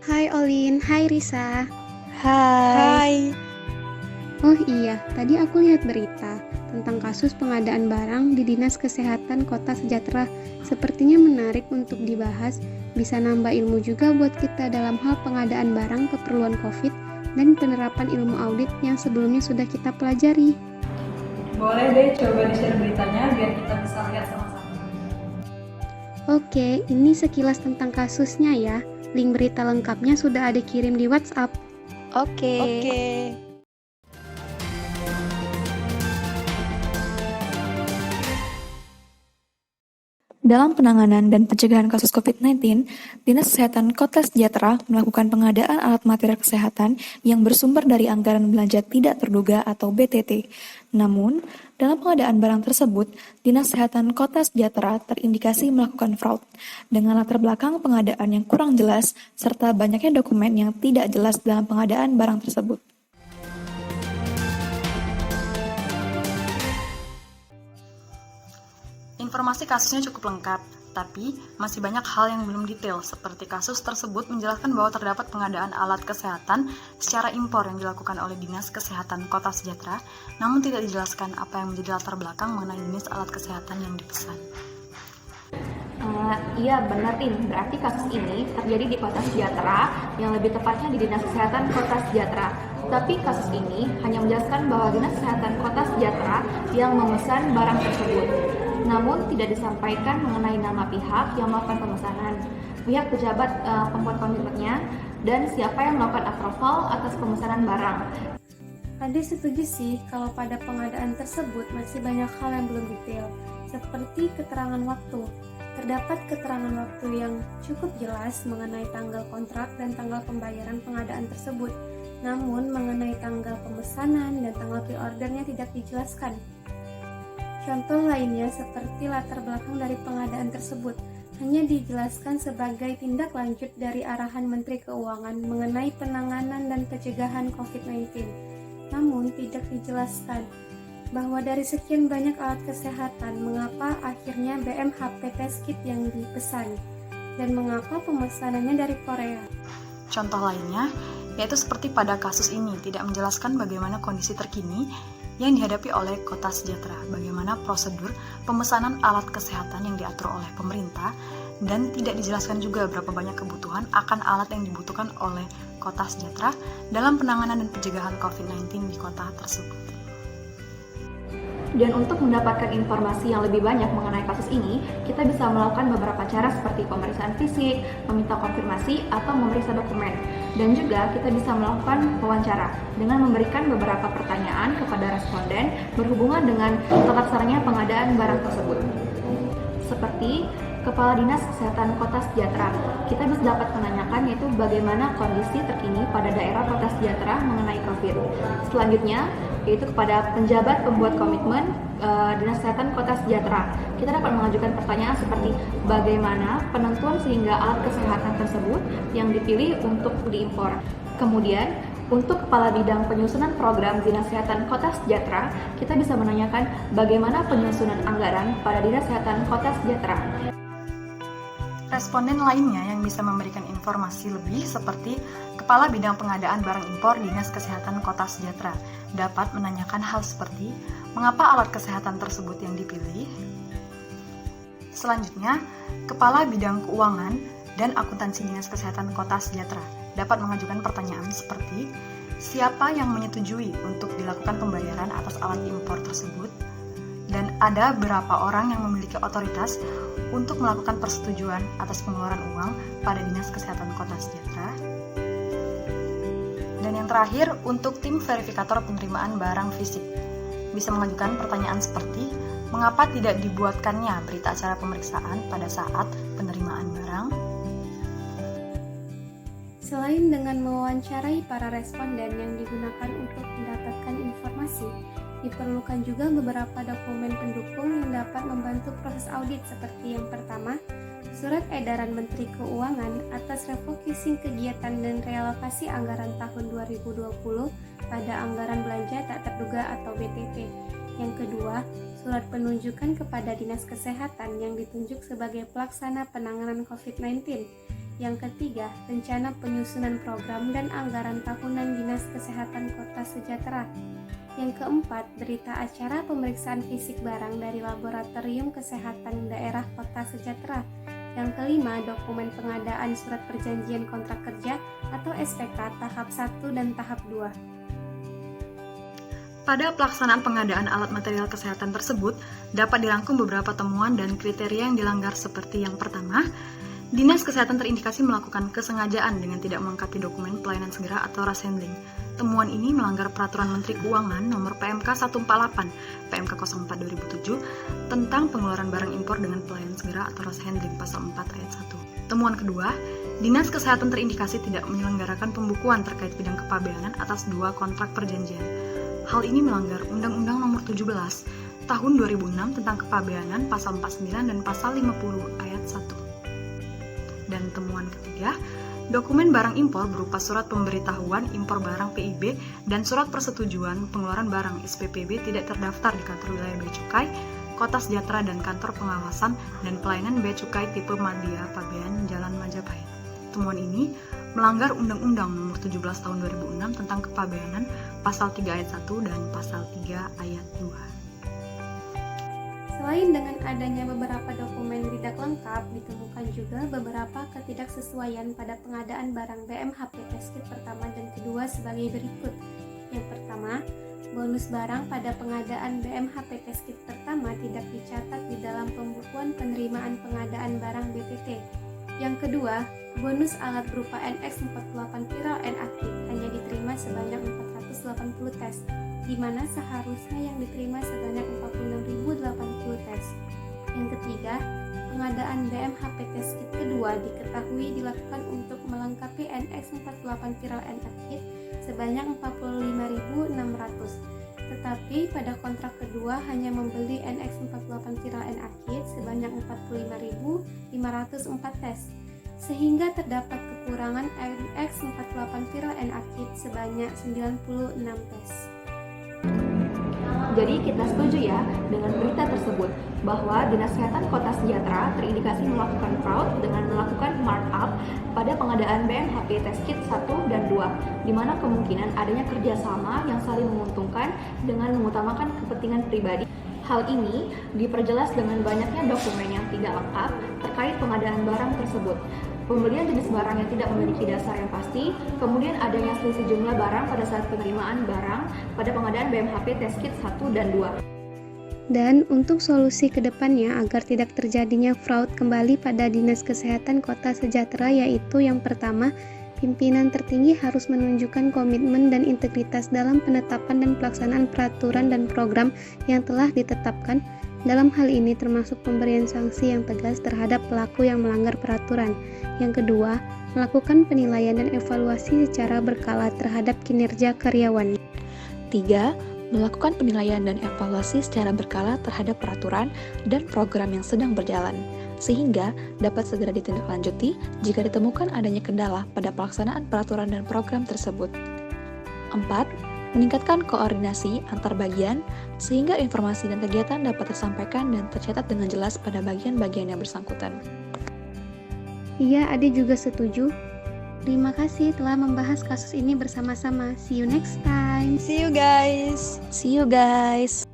Hai Olin, hai Risa. Hai. Hai. Oh iya, tadi aku lihat berita tentang kasus pengadaan barang di Dinas Kesehatan Kota Sejahtera. Sepertinya menarik untuk dibahas, bisa nambah ilmu juga buat kita dalam hal pengadaan barang keperluan COVID dan penerapan ilmu audit yang sebelumnya sudah kita pelajari. Boleh deh coba di-share beritanya biar kita bisa lihat sama-sama. Oke, ini sekilas tentang kasusnya ya. Link berita lengkapnya sudah ada kirim di WhatsApp. Oke. Dalam penanganan dan pencegahan kasus COVID-19, Dinas Kesehatan Kota Sejahtera melakukan pengadaan alat material kesehatan yang bersumber dari anggaran belanja tidak terduga atau BTT. Namun, dalam pengadaan barang tersebut, Dinas Kesehatan Kota Sejahtera terindikasi melakukan fraud dengan latar belakang pengadaan yang kurang jelas serta banyaknya dokumen yang tidak jelas dalam pengadaan barang tersebut. Informasi kasusnya cukup lengkap, tapi masih banyak hal yang belum detail, seperti kasus tersebut menjelaskan bahwa terdapat pengadaan alat kesehatan secara impor yang dilakukan oleh Dinas Kesehatan Kota Sejahtera, namun tidak dijelaskan apa yang menjadi latar belakang mengenai jenis alat kesehatan yang dipesan. Iya benar Tim, berarti kasus ini terjadi di Kota Sejahtera, yang lebih tepatnya di Dinas Kesehatan Kota Sejahtera. Tapi kasus ini hanya menjelaskan bahwa Dinas Kesehatan Kota Sejahtera yang memesan barang tersebut. Namun tidak disampaikan mengenai nama pihak yang melakukan pemesanan, pihak pejabat pembuat komitmennya, dan siapa yang melakukan approval atas pemesanan barang. Ade setuju sih kalau pada pengadaan tersebut masih banyak hal yang belum detail, seperti keterangan waktu. Terdapat keterangan waktu yang cukup jelas mengenai tanggal kontrak dan tanggal pembayaran pengadaan tersebut. Namun mengenai tanggal pemesanan dan tanggal pre-ordernya tidak dijelaskan. Contoh lainnya seperti latar belakang dari pengadaan tersebut hanya dijelaskan sebagai tindak lanjut dari arahan Menteri Keuangan mengenai penanganan dan pencegahan COVID-19. Namun tidak dijelaskan bahwa dari sekian banyak alat kesehatan, mengapa akhirnya BMHP test kit yang dipesan dan mengapa pemesanannya dari Korea. Contoh lainnya, yaitu seperti pada kasus ini tidak menjelaskan bagaimana kondisi terkini yang dihadapi oleh Kota Sejahtera, bagaimana prosedur pemesanan alat kesehatan yang diatur oleh pemerintah, dan tidak dijelaskan juga berapa banyak kebutuhan akan alat yang dibutuhkan oleh Kota Sejahtera dalam penanganan dan pencegahan COVID-19 di kota tersebut. Dan untuk mendapatkan informasi yang lebih banyak mengenai kasus ini, kita bisa melakukan beberapa cara seperti pemeriksaan fisik, meminta konfirmasi, atau memeriksa dokumen. Dan juga kita bisa melakukan wawancara dengan memberikan beberapa pertanyaan kepada responden berhubungan dengan tata laksananya pengadaan barang tersebut. Seperti Kepala Dinas Kesehatan Kota Sejahtera, kita bisa dapat menanyakan yaitu bagaimana kondisi terkini pada daerah Kota Sejahtera mengenai COVID. Selanjutnya, yaitu kepada penjabat pembuat komitmen Dinas Kesehatan Kota Sejahtera. Kita dapat mengajukan pertanyaan seperti bagaimana penentuan sehingga alat kesehatan tersebut yang dipilih untuk diimpor. Kemudian, untuk Kepala Bidang Penyusunan Program Dinas Kesehatan Kota Sejahtera, kita bisa menanyakan bagaimana penyusunan anggaran pada Dinas Kesehatan Kota Sejahtera. Responden lainnya yang bisa memberikan informasi lebih seperti Kepala Bidang Pengadaan Barang Impor Dinas Kesehatan Kota Sejahtera dapat menanyakan hal seperti mengapa alat kesehatan tersebut yang dipilih. Selanjutnya, Kepala Bidang Keuangan dan Akuntansi Dinas Kesehatan Kota Sejahtera dapat mengajukan pertanyaan seperti siapa yang menyetujui untuk dilakukan pembayaran atas alat impor tersebut, dan ada berapa orang yang memiliki otoritas untuk melakukan persetujuan atas pengeluaran uang pada Dinas Kesehatan Kota Sejahtera. Dan yang terakhir, untuk tim verifikator penerimaan barang fisik, bisa mengajukan pertanyaan seperti mengapa tidak dibuatkannya berita acara pemeriksaan pada saat penerimaan barang. Selain dengan mewawancarai para responden yang digunakan untuk mendapatkan informasi, diperlukan juga beberapa dokumen pendukung yang dapat membantu proses audit seperti yang pertama, Surat Edaran Menteri Keuangan atas refocusing kegiatan dan realokasi anggaran tahun 2020 pada anggaran belanja tak terduga atau BTT. Yang kedua, surat penunjukan kepada Dinas Kesehatan yang ditunjuk sebagai pelaksana penanganan COVID-19. Yang ketiga, rencana penyusunan program dan anggaran tahunan Dinas Kesehatan Kota Sejahtera. Yang keempat, berita acara pemeriksaan fisik barang dari Laboratorium Kesehatan Daerah Kota Sejahtera. Yang kelima, dokumen pengadaan surat perjanjian kontrak kerja atau SPK tahap 1 dan tahap 2. Pada pelaksanaan pengadaan alat material kesehatan tersebut, dapat dirangkum beberapa temuan dan kriteria yang dilanggar seperti yang pertama, Dinas Kesehatan terindikasi melakukan kesengajaan dengan tidak melengkapi dokumen pelayanan segera atau rush handling. Temuan ini melanggar Peraturan Menteri Keuangan Nomor PMK 148 PMK 04/2007 tentang pengeluaran barang impor dengan pelayanan segera atau rush handling pasal 4 ayat 1. Temuan kedua, Dinas Kesehatan terindikasi tidak menyelenggarakan pembukuan terkait bidang kepabeanan atas 2 kontrak perjanjian. Hal ini melanggar Undang-Undang Nomor 17 Tahun 2006 tentang kepabeanan pasal 49 dan pasal 50 ayat 1. Dan temuan ketiga, dokumen barang impor berupa surat pemberitahuan impor barang PIB dan surat persetujuan pengeluaran barang SPPB tidak terdaftar di kantor wilayah Bea Cukai, Kota Sejahtera dan kantor pengawasan dan pelayanan Bea Cukai tipe Madya Pabean Jalan Majapahit. Temuan ini melanggar Undang-Undang Nomor 17 Tahun 2006 tentang kepabeanan pasal 3 ayat 1 dan pasal 3 ayat 2. Selain dengan adanya beberapa dokumen tidak lengkap, ditemukan juga beberapa ketidaksesuaian pada pengadaan barang BMHP Test Kit pertama dan kedua sebagai berikut. Yang pertama, bonus barang pada pengadaan BMHP Test Kit pertama tidak dicatat di dalam pembukuan penerimaan pengadaan barang BTT. Yang kedua, bonus alat berupa NX48 Viral NA Kit hanya diterima sebanyak 480 tes, di mana seharusnya yang diterima sebanyak 46.080 tes. Yang ketiga, pengadaan BMHP Test Kit kedua diketahui dilakukan untuk melengkapi NX48 Viral NA Kit sebanyak 45.600. Tetapi pada kontrak kedua hanya membeli NX48 Viral NA Kit sebanyak 45.504 tes, sehingga terdapat kekurangan NX48 Viral NA Kit sebanyak 96 tes. Jadi kita setuju ya dengan berita tersebut bahwa Dinas Kesehatan Kota Sejahtera terindikasi melakukan fraud dengan melakukan markup pada pengadaan BMHP Test Kit 1 dan 2, di mana kemungkinan adanya kerjasama yang saling menguntungkan dengan mengutamakan kepentingan pribadi. Hal ini diperjelas dengan banyaknya dokumen yang tidak lengkap terkait pengadaan barang tersebut, pembelian jenis barang yang tidak memiliki dasar yang pasti, kemudian adanya selisih jumlah barang pada saat penerimaan barang pada pengadaan BMHP Test Kit 1 dan 2. Dan untuk solusi ke depannya agar tidak terjadinya fraud kembali pada Dinas Kesehatan Kota Sejahtera, yaitu yang pertama, pimpinan tertinggi harus menunjukkan komitmen dan integritas dalam penetapan dan pelaksanaan peraturan dan program yang telah ditetapkan. Dalam hal ini termasuk pemberian sanksi yang tegas terhadap pelaku yang melanggar peraturan. Yang kedua, melakukan penilaian dan evaluasi secara berkala terhadap kinerja karyawan. 3. Melakukan penilaian dan evaluasi secara berkala terhadap peraturan dan program yang sedang berjalan, sehingga dapat segera ditindaklanjuti jika ditemukan adanya kendala pada pelaksanaan peraturan dan program tersebut. 4. Meningkatkan koordinasi antar bagian, sehingga informasi dan kegiatan dapat tersampaikan dan tercatat dengan jelas pada bagian-bagian yang bersangkutan. Iya, Ade juga setuju. Terima kasih telah membahas kasus ini bersama-sama. See you next time. See you guys. See you guys!